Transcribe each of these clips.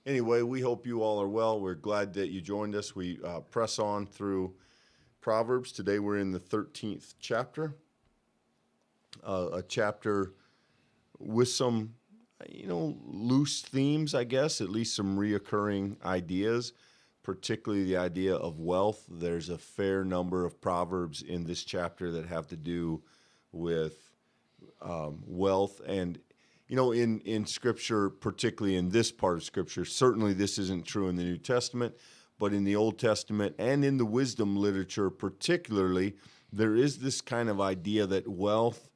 Anyway, we hope you all are well. We're glad that you joined us. We press on through Proverbs. Today we're in the 13th chapter, a chapter with some, loose themes, I guess, at least some reoccurring ideas, particularly the idea of wealth. There's a fair number of Proverbs in this chapter that have to do with wealth. And in Scripture, particularly in this part of Scripture, certainly this isn't true in the New Testament, but in the Old Testament and in the wisdom literature particularly, there is this kind of idea that wealth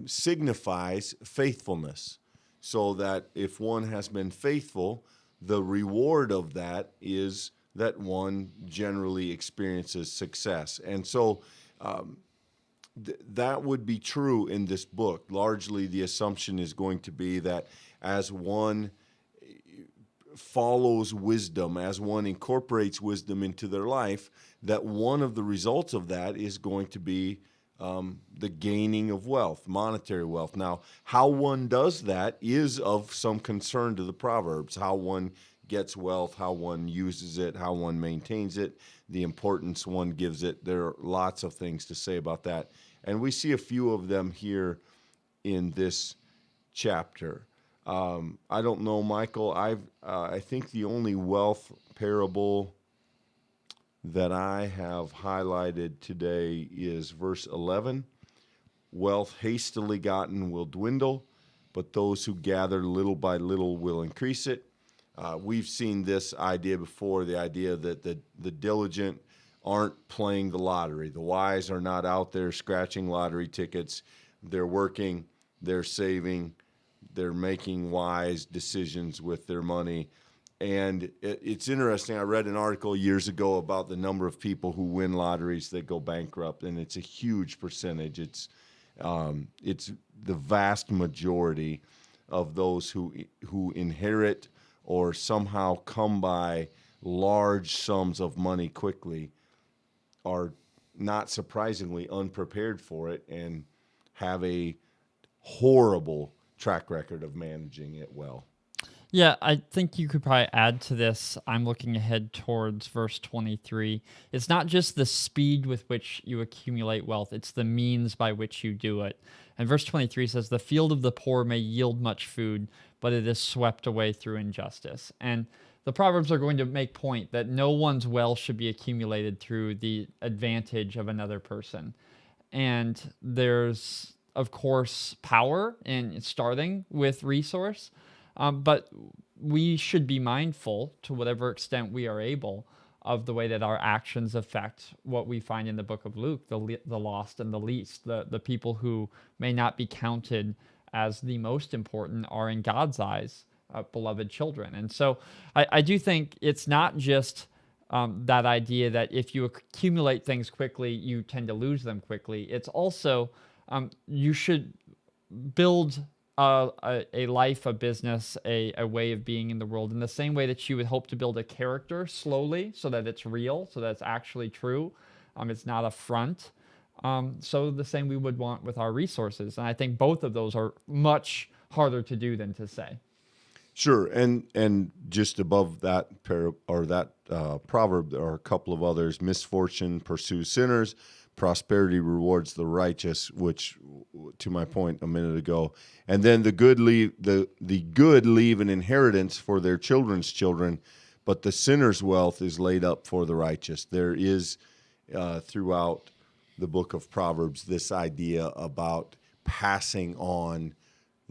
signifies faithfulness, so that if one has been faithful, the reward of that is that one generally experiences success. And so that would be true in this book. Largely, the assumption is going to be that as one follows wisdom, as one incorporates wisdom into their life, that one of the results of that is going to be the gaining of wealth, monetary wealth. Now, how one does that is of some concern to the Proverbs. How one gets wealth, how one uses it, how one maintains it, the importance one gives it. There are lots of things to say about that. And we see a few of them here in this chapter. I don't know, Michael. I think the only wealth parable that I have highlighted today is verse 11. Wealth hastily gotten will dwindle, but those who gather little by little will increase it. We've seen this idea before, the idea that the diligent aren't playing the lottery. The wise are not out there scratching lottery tickets. They're working, they're saving, they're making wise decisions with their money. And it's interesting. I read an article years ago about the number of people who win lotteries that go bankrupt, and it's a huge percentage. It's the vast majority of those who inherit or somehow come by large sums of money quickly are not surprisingly unprepared for it and have a horrible track record of managing it well. Yeah, I think you could probably add to this. I'm looking ahead towards verse 23. It's not just the speed with which you accumulate wealth, it's the means by which you do it. And verse 23 says, "The field of the poor may yield much food, but it is swept away through injustice." And the Proverbs are going to make point that no one's wealth should be accumulated through the advantage of another person. And there's, of course, power in starting with resource. But we should be mindful, to whatever extent we are able, of the way that our actions affect what we find in the book of Luke, the lost and the least. The people who may not be counted as the most important are, in God's eyes, beloved children. And so I do think it's not just that idea that if you accumulate things quickly, you tend to lose them quickly. It's also you should build a life, a business, a way of being in the world in the same way that you would hope to build a character slowly so that it's real, so that it's actually true. It's not a front. So the same we would want with our resources. And I think both of those are much harder to do than to say. Sure, and just above that proverb, there are a couple of others. Misfortune pursues sinners, prosperity rewards the righteous, which, to my point a minute ago. And then the good leave an inheritance for their children's children, but the sinner's wealth is laid up for the righteous. There is throughout the book of Proverbs this idea about passing on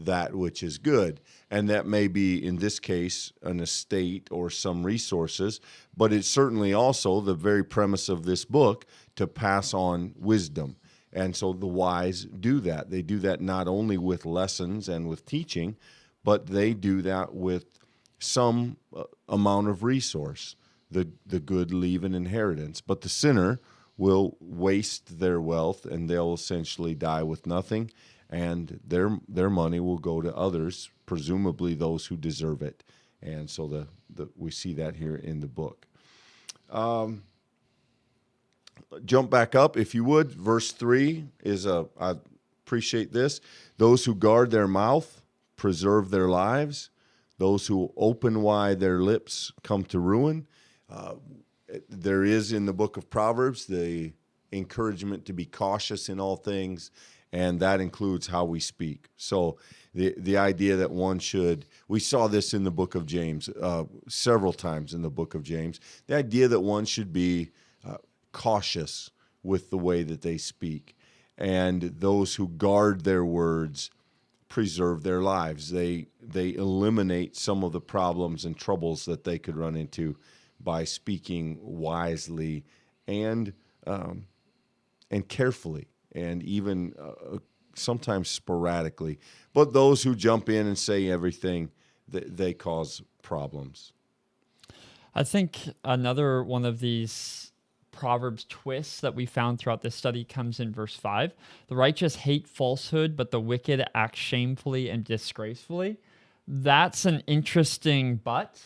that which is good. And that may be, in this case, an estate or some resources, but it's certainly also the very premise of this book to pass on wisdom. And so the wise do that. They do that not only with lessons and with teaching, but they do that with some amount of resource. The good leave an inheritance, but the sinner will waste their wealth and they'll essentially die with nothing. And their money will go to others, presumably those who deserve it. And so we see that here in the book. Jump back up, if you would. Verse 3 is I appreciate this. Those who guard their mouth preserve their lives. Those who open wide their lips come to ruin. There is in the book of Proverbs the encouragement to be cautious in all things, and that includes how we speak. So the idea that one should, we saw this in the book of James, several times in the book of James, the idea that one should be cautious with the way that they speak. And those who guard their words preserve their lives. They eliminate some of the problems and troubles that they could run into by speaking wisely and carefully, and even sometimes sporadically. But those who jump in and say everything, they cause problems. I think another one of these Proverbs twists that we found throughout this study comes in verse 5. The righteous hate falsehood, but the wicked act shamefully and disgracefully. That's an interesting but.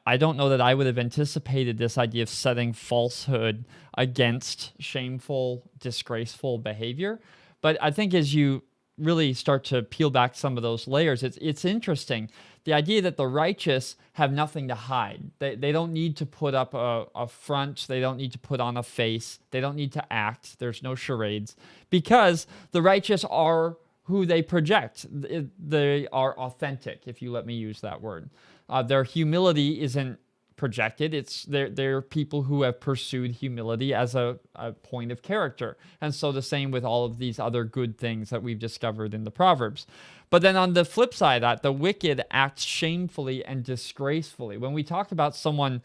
I don't know that I would have anticipated this idea of setting falsehood against shameful, disgraceful behavior. But I think as you really start to peel back some of those layers, it's interesting. The idea that the righteous have nothing to hide. They don't need to put up a front. They don't need to put on a face. They don't need to act. There's no charades. Because the righteous are who they project. They are authentic, if you let me use that word. Their humility isn't projected. They're people who have pursued humility as a point of character. And so the same with all of these other good things that we've discovered in the Proverbs. But then on the flip side of that, the wicked act shamefully and disgracefully. When we talk about someone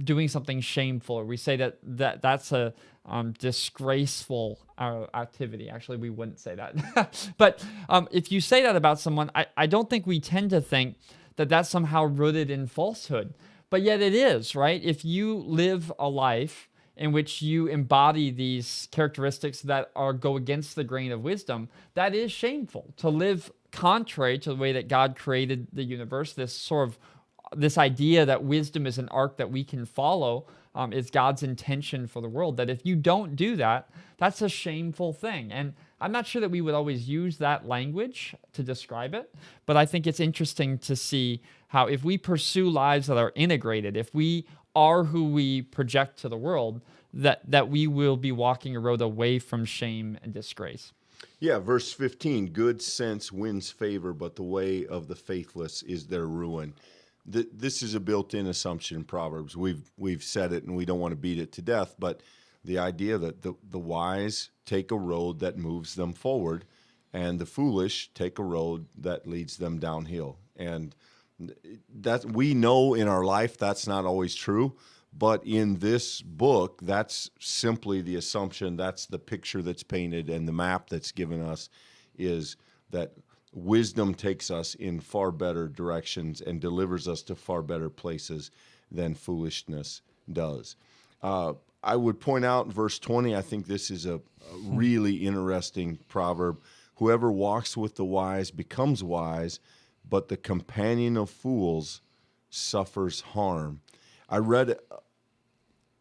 doing something shameful, or we say that's a disgraceful activity. Actually, we wouldn't say that. But if you say that about someone, I don't think we tend to think that that's somehow rooted in falsehood. But yet it is, right? If you live a life in which you embody these characteristics that go against the grain of wisdom, that is shameful. To live contrary to the way that God created the universe, this idea that wisdom is an arc that we can follow, is God's intention for the world, that if you don't do that, that's a shameful thing. And I'm not sure that we would always use that language to describe it, but I think it's interesting to see how if we pursue lives that are integrated, if we are who we project to the world, that we will be walking a road away from shame and disgrace. Yeah, verse 15, good sense wins favor, but the way of the faithless is their ruin. This is a built-in assumption in Proverbs. We've said it, and we don't want to beat it to death, but the idea that the wise take a road that moves them forward, and the foolish take a road that leads them downhill. And that we know in our life that's not always true, but in this book, that's simply the assumption. That's the picture that's painted, and the map that's given us is that wisdom takes us in far better directions and delivers us to far better places than foolishness does. I would point out in verse 20, I think this is a really interesting proverb. Whoever walks with the wise becomes wise, but the companion of fools suffers harm. I read,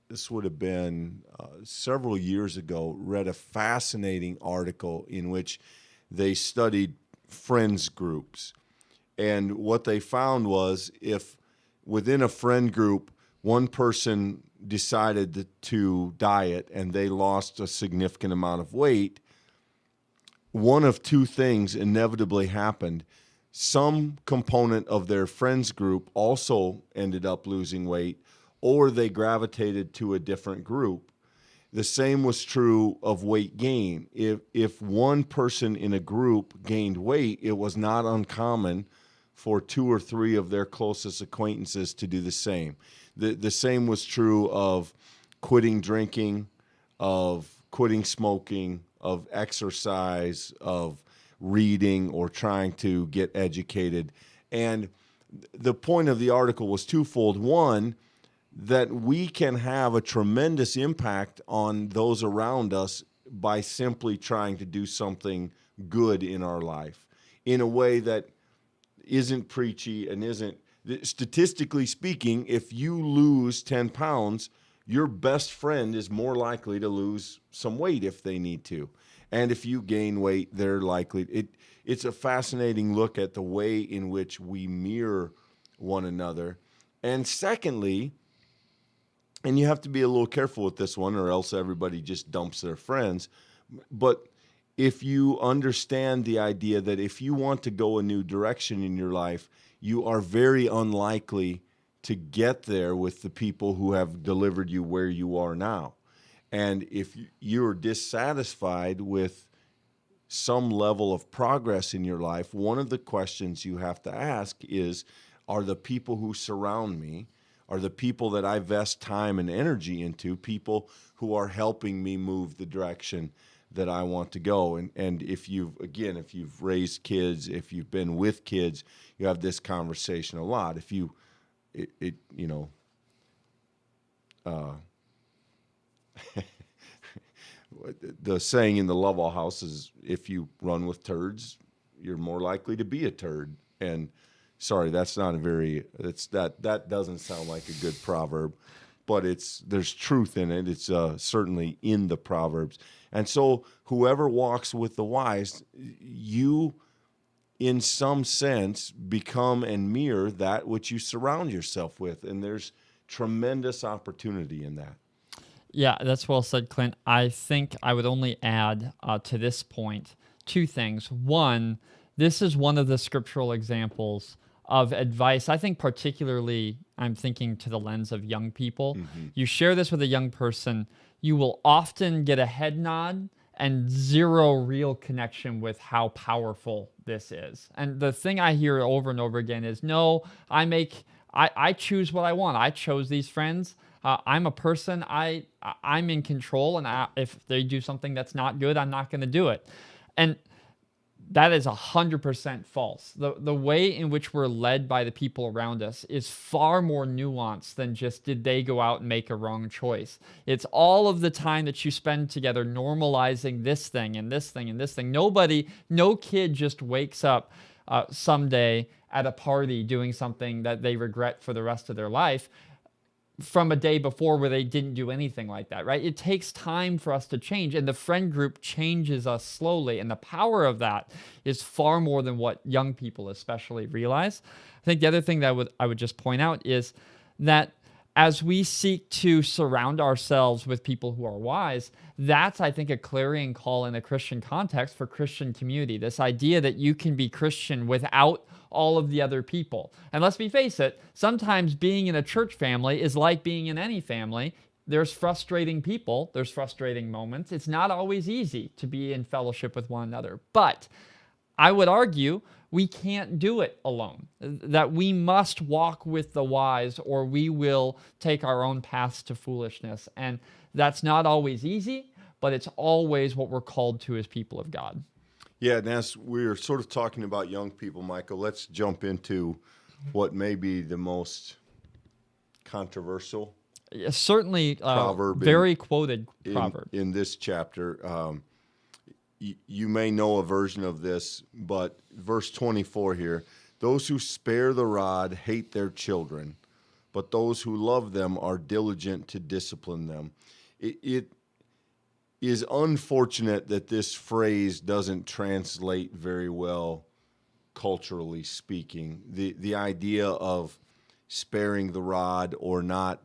this would have been several years ago, read a fascinating article in which they studied friends groups. And what they found was if within a friend group, one person decided to diet and they lost a significant amount of weight, one of two things inevitably happened. Some component of their friends group also ended up losing weight, or they gravitated to a different group. The same was true of weight gain. If one person in a group gained weight, it was not uncommon for two or three of their closest acquaintances to do the same. The same was true of quitting drinking, of quitting smoking, of exercise, of reading or trying to get educated. And the point of the article was twofold. One, that we can have a tremendous impact on those around us by simply trying to do something good in our life in a way that isn't preachy and isn't, statistically speaking, if you lose 10 pounds, your best friend is more likely to lose some weight if they need to. And if you gain weight, they're likely. It's a fascinating look at the way in which we mirror one another. And secondly, and you have to be a little careful with this one, or else everybody just dumps their friends. But if you understand the idea that if you want to go a new direction in your life, you are very unlikely to get there with the people who have delivered you where you are now. And if you're dissatisfied with some level of progress in your life, one of the questions you have to ask is, are the people who surround me, are the people that I vest time and energy into, people who are helping me move the direction that I want to go? And if you've raised kids, if you've been with kids, you have this conversation a lot. If you, the saying in the Loveall house is, if you run with turds, you're more likely to be a turd. And sorry, that doesn't sound like a good proverb, but there's truth in it. It's certainly in the Proverbs. And so whoever walks with the wise, you, in some sense, become and mirror that which you surround yourself with. And there's tremendous opportunity in that. Yeah, that's well said, Clint. I think I would only add to this point two things. One, this is one of the scriptural examples of advice. I think particularly, I'm thinking to the lens of young people. Mm-hmm. You share this with a young person, you will often get a head nod and zero real connection with how powerful this is. And the thing I hear over and over again is, no, I choose what I want. I chose these friends. I'm a person. I'm in control, and if they do something that's not good, I'm not going to do it. And that is 100% false. The way in which we're led by the people around us is far more nuanced than just, did they go out and make a wrong choice? It's all of the time that you spend together normalizing this thing and this thing and this thing. No kid just wakes up someday at a party doing something that they regret for the rest of their life from a day before where they didn't do anything like that, right? It takes time for us to change, and the friend group changes us slowly, and the power of that is far more than what young people especially realize. I think the other thing that I would just point out is that as we seek to surround ourselves with people who are wise, that's, I think, a clarion call in a Christian context for Christian community. This idea that you can be Christian without all of the other people. And let's face it, sometimes being in a church family is like being in any family. There's frustrating people, there's frustrating moments. It's not always easy to be in fellowship with one another. But I would argue we can't do it alone, that we must walk with the wise or we will take our own paths to foolishness. And that's not always easy, but it's always what we're called to as people of God. Yeah, and as we're sort of talking about young people, Michael, let's jump into what may be the most controversial certainly proverb very quoted proverb. In this chapter. You may know a version of this, but verse 24 here, those who spare the rod hate their children, but those who love them are diligent to discipline them. It is unfortunate that this phrase doesn't translate very well culturally speaking. The idea of sparing the rod or not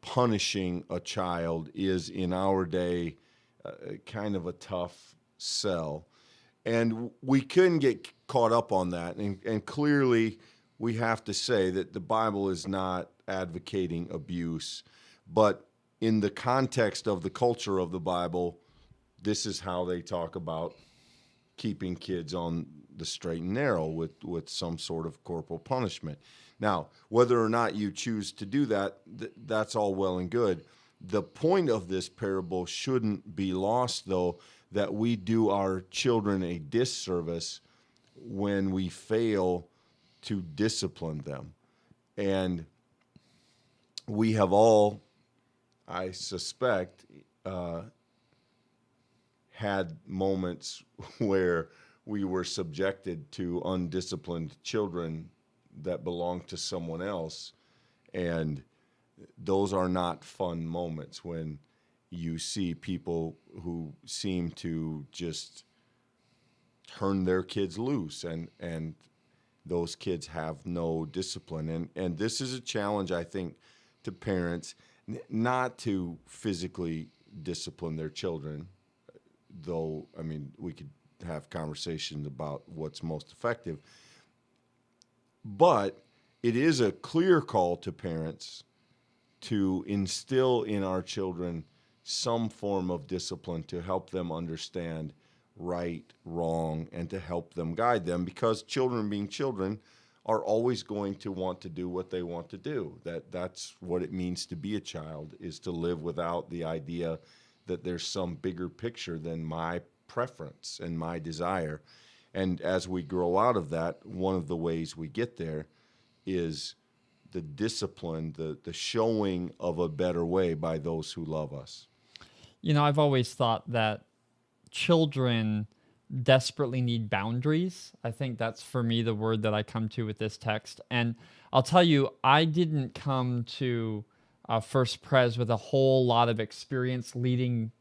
punishing a child is, in our day, kind of a tough sell. And we couldn't get caught up on that. And clearly, we have to say that the Bible is not advocating abuse, but in the context of the culture of the Bible, this is how they talk about keeping kids on the straight and narrow with some sort of corporal punishment. Now, whether or not you choose to do that, that's all well and good. The point of this parable shouldn't be lost, though, that we do our children a disservice when we fail to discipline them. And we have all, I suspect, had moments where we were subjected to undisciplined children that belong to someone else, and those are not fun moments when you see people who seem to just turn their kids loose and those kids have no discipline. And this is a challenge, I think, to parents, not to physically discipline their children, though, I mean, we could have conversations about what's most effective. But it is a clear call to parents to instill in our children some form of discipline to help them understand right, wrong, and to help them guide them, because children being children are always going to want to do what they want to do. That's what it means to be a child, is to live without the idea that there's some bigger picture than my preference and my desire. And as we grow out of that, one of the ways we get there is the discipline, the showing of a better way by those who love us. You know, I've always thought that children desperately need boundaries. I think that's, for me, the word that I come to with this text. And I'll tell you, I didn't come to First Pres with a whole lot of experience leading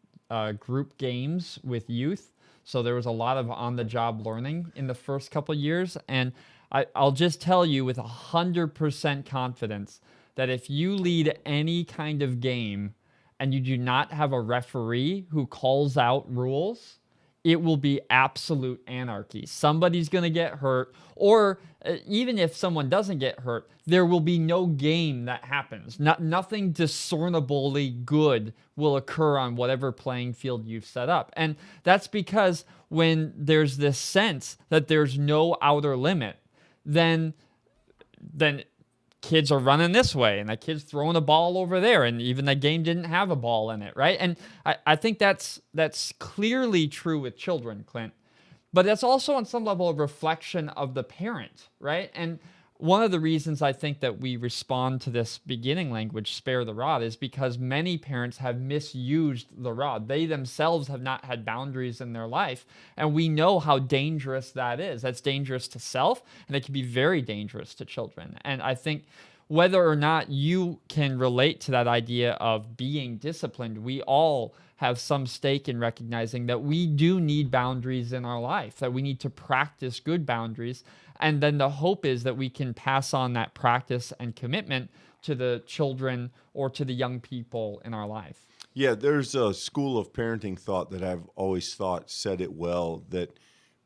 group games with youth. So there was a lot of on-the-job learning in the first couple of years. And I'll just tell you with 100% confidence that if you lead any kind of game and you do not have a referee who calls out rules, it will be absolute anarchy. Somebody's going to get hurt, or even if someone doesn't get hurt, there will be no game that happens. Nothing discernibly good will occur on whatever playing field you've set up. And that's because when there's this sense that there's no outer limit, then kids are running this way and the kid's throwing a ball over there, and even the game didn't have a ball in it, right? And I think that's clearly true with children, Clint. But that's also on some level a reflection of the parent, right? And one of the reasons I think that we respond to this beginning language, spare the rod, is because many parents have misused the rod. They themselves have not had boundaries in their life, and we know how dangerous that is. That's dangerous to self, and it can be very dangerous to children. And I think whether or not you can relate to that idea of being disciplined, we all have some stake in recognizing that we do need boundaries in our life, that we need to practice good boundaries. And then the hope is that we can pass on that practice and commitment to the children or to the young people in our life. Yeah, there's a school of parenting thought that I've always thought said it well, that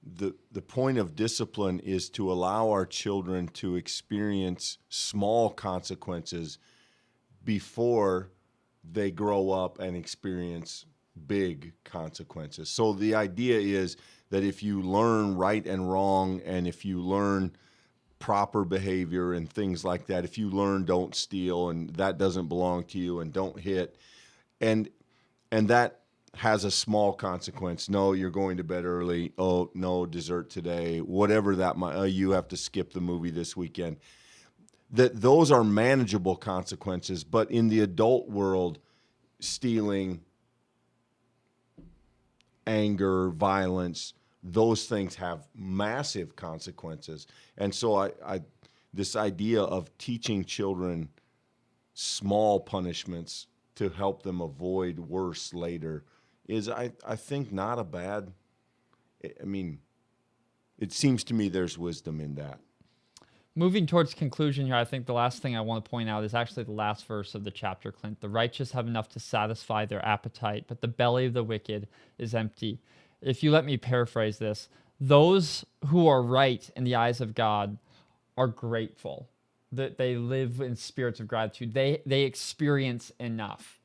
the point of discipline is to allow our children to experience small consequences before they grow up and experience big consequences. So the idea is that if you learn right and wrong, and if you learn proper behavior and things like that, if you learn don't steal and that doesn't belong to you and don't hit, and that has a small consequence. No, you're going to bed early. Oh, no dessert today. Whatever that might, you have to skip the movie this weekend. That those are manageable consequences, but in the adult world, stealing, anger, violence, those things have massive consequences. And so I this idea of teaching children small punishments to help them avoid worse later is, I think, not a bad, I mean, it seems to me there's wisdom in that. Moving towards conclusion here, I think the last thing I want to point out is actually the last verse of the chapter, Clint. The righteous have enough to satisfy their appetite, but the belly of the wicked is empty. If you let me paraphrase this, those who are right in the eyes of God are grateful, that they live in spirits of gratitude. They experience enough.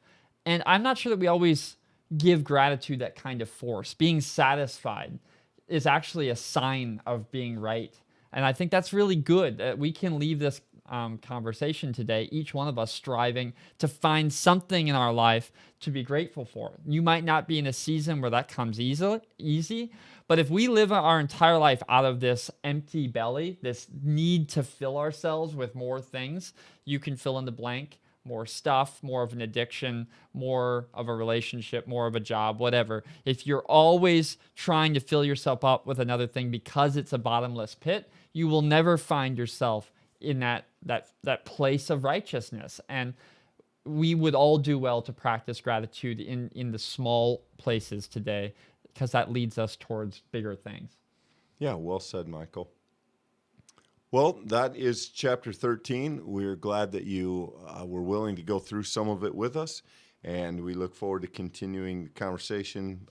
And I'm not sure that we always give gratitude that kind of force. Being satisfied is actually a sign of being right. And I think that's really good. We can leave this conversation today, each one of us striving to find something in our life to be grateful for. You might not be in a season where that comes easy, but if we live our entire life out of this empty belly, this need to fill ourselves with more things, you can fill in the blank, more stuff, more of an addiction, more of a relationship, more of a job, whatever. If you're always trying to fill yourself up with another thing because it's a bottomless pit, you will never find yourself in that place of righteousness. And we would all do well to practice gratitude in the small places today, because that leads us towards bigger things. Yeah, well said, Michael. Well, that is chapter 13. We're glad that you were willing to go through some of it with us, and we look forward to continuing the conversation.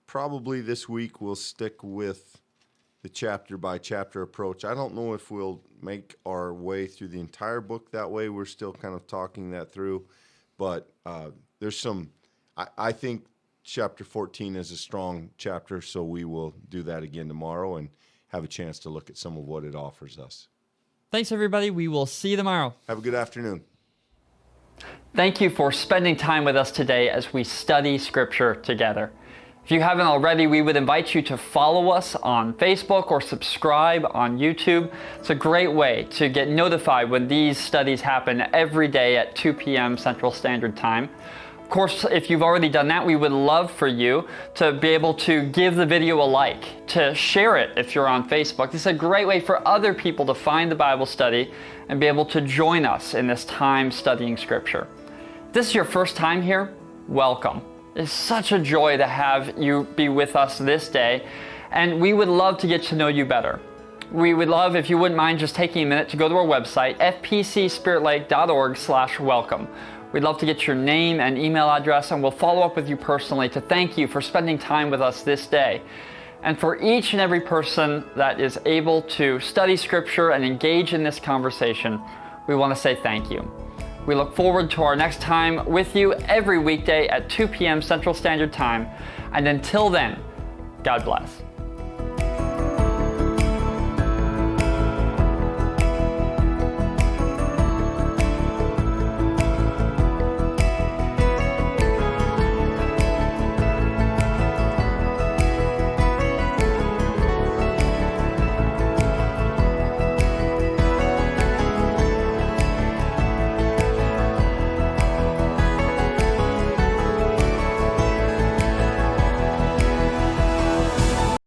Probably this week we'll stick with the chapter-by-chapter approach. I don't know if we'll make our way through the entire book that way. We're still kind of talking that through, but there's some, I think chapter 14 is a strong chapter, so we will do that again tomorrow and have a chance to look at some of what it offers us. Thanks, everybody. We will see you tomorrow. Have a good afternoon. Thank you for spending time with us today as we study Scripture together. If you haven't already, we would invite you to follow us on Facebook or subscribe on YouTube. It's a great way to get notified when these studies happen every day at 2 p.m. Central Standard Time. Of course, if you've already done that, we would love for you to be able to give the video a like, to share it if you're on Facebook. This is a great way for other people to find the Bible study and be able to join us in this time studying Scripture. If this is your first time here, welcome. It's such a joy to have you be with us this day, and we would love to get to know you better. We would love if you wouldn't mind just taking a minute to go to our website, fpcspiritlake.org/welcome. We'd love to get your name and email address, and we'll follow up with you personally to thank you for spending time with us this day. And for each and every person that is able to study Scripture and engage in this conversation, we want to say thank you. We look forward to our next time with you every weekday at 2 p.m. Central Standard Time. And until then, God bless.